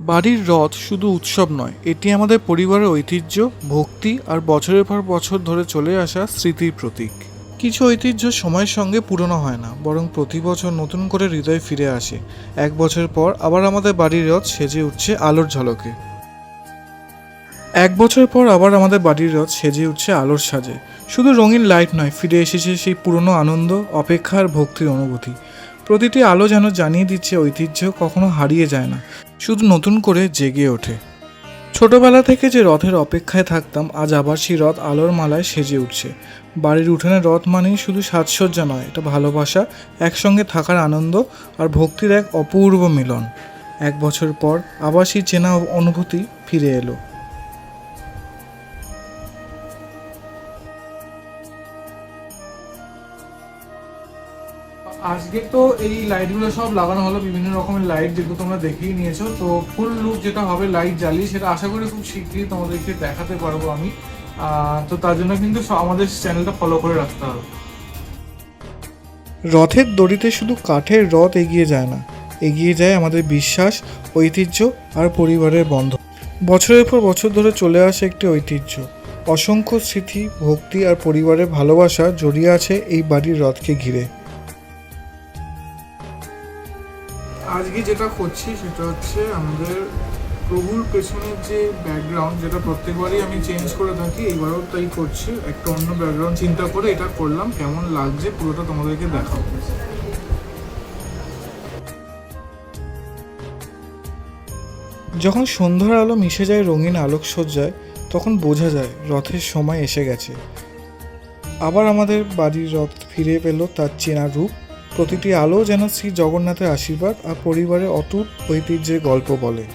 বাড়ির রথ শুধু উৎসব নয়, এটি আমাদের পরিবারের ঐতিহ্য, ভক্তি আর বছরের পর বছর ধরে চলে আসা স্মৃতির প্রতীক। কিছু ঐতিহ্য সময়ের সঙ্গে পুরনো হয় না, বরং প্রতি বছর নতুন করে হৃদয়ে ফিরে আসে। এক বছর পর আবার আমাদের বাড়ির রথ সেজে উঠছে আলোর ঝলকে। এক বছর পর আবার আমাদের বাড়ির রথ সেজে উঠছে আলোর সাজে। শুধু রঙিন লাইট নয়, ফিরে এসেছে সেই পুরনো আনন্দ, অপেক্ষা আর ভক্তির অনুভূতি। প্রতিটি আলো যেন জানিয়ে দিচ্ছে ঐতিহ্য কখনো হারিয়ে যায় না, শুধু নতুন করে জেগে ওঠে। ছোটবেলা থেকে যে রথের অপেক্ষায় থাকতাম, আজ আবার সেই রথ আলোর মালায় সেজে উঠছে। বাড়ির উঠোনে রথ মানেই শুধু সাজসজ্জা নয়, এটা ভালোবাসা, একসঙ্গে থাকার আনন্দ আর ভক্তির এক অপূর্ব মিলন। এক বছর পর আবার সেই চেনা অনুভূতি ফিরে এলো। আজকে তো এই লাইটগুলো সব লাগানো হলো, বিভিন্ন রকমের লাইট, যেগুলো তোমরা দেখেই নিয়েছো। তো ফুল লুক যেটা হবে লাইট জ্বালিয়ে, সেটা আশা করি খুব শীঘ্রই তোমাদেরকে দেখাতে পারবো আমি। তো তার জন্য কিন্তু আমাদের চ্যানেলটা ফলো করে রাখতে হবে। রথের দড়িতে শুধু কাঠের রথ এগিয়ে যায় না, এগিয়ে যায় আমাদের বিশ্বাস, ঐতিহ্য আর পরিবারের বন্ধন। বছরের পর বছর ধরে চলে আসে একটি ঐতিহ্য, অসংখ্য স্মৃতি, ভক্তি আর পরিবারের ভালোবাসা জড়িয়ে আছে এই বাড়ির রথকে ঘিরে। আজকে যেটা করছি সেটা হচ্ছে আমাদের প্রভুর পেছনের যে ব্যাকগ্রাউন্ড, যেটা প্রত্যেকবারই আমি চেঞ্জ করে থাকি, এইবারও তাই করছি। একটা অন্য ব্যাকগ্রাউন্ড চিন্তা করে এটা করলাম। কেমন লাগছে পুরোটা তোমাদেরকে দেখাবো। যখন সন্ধ্যার আলো মিশে যায় রঙিন আলোকসজ্জায়, তখন বোঝা যায় রথের সময় এসে গেছে। আবার আমাদের বাড়ির রথ ফিরে পেল তার চেনা রূপ। প্রতিটি আলো যেন শ্রী জগন্নাথের আশীর্বাদ আর পরিবারের অটুট ঐতিহ্যের গল্প বলে।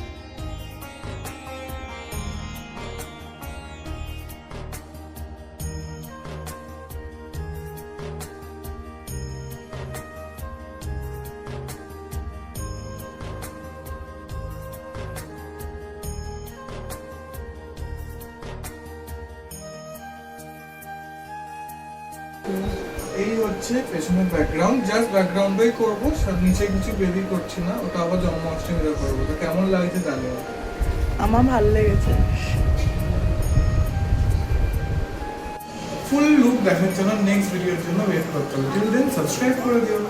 এই হচ্ছে পেছনের ব্যাকগ্রাউন্ড, জাস্ট ব্যাকগ্রাউন্ডই করবো, নিচে কিছু বেবি করছি না, ওটা আবার জন্মাষ্টমীতে করবো। তো কেমন লাগছে জানিও। আমার ভালো লেগেছে। ফুল লুক দেখার জন্য নেক্সট ভিডিওর জন্য ওয়েট করতে হবে। টিল দেন সাবস্ক্রাইব করে দিও।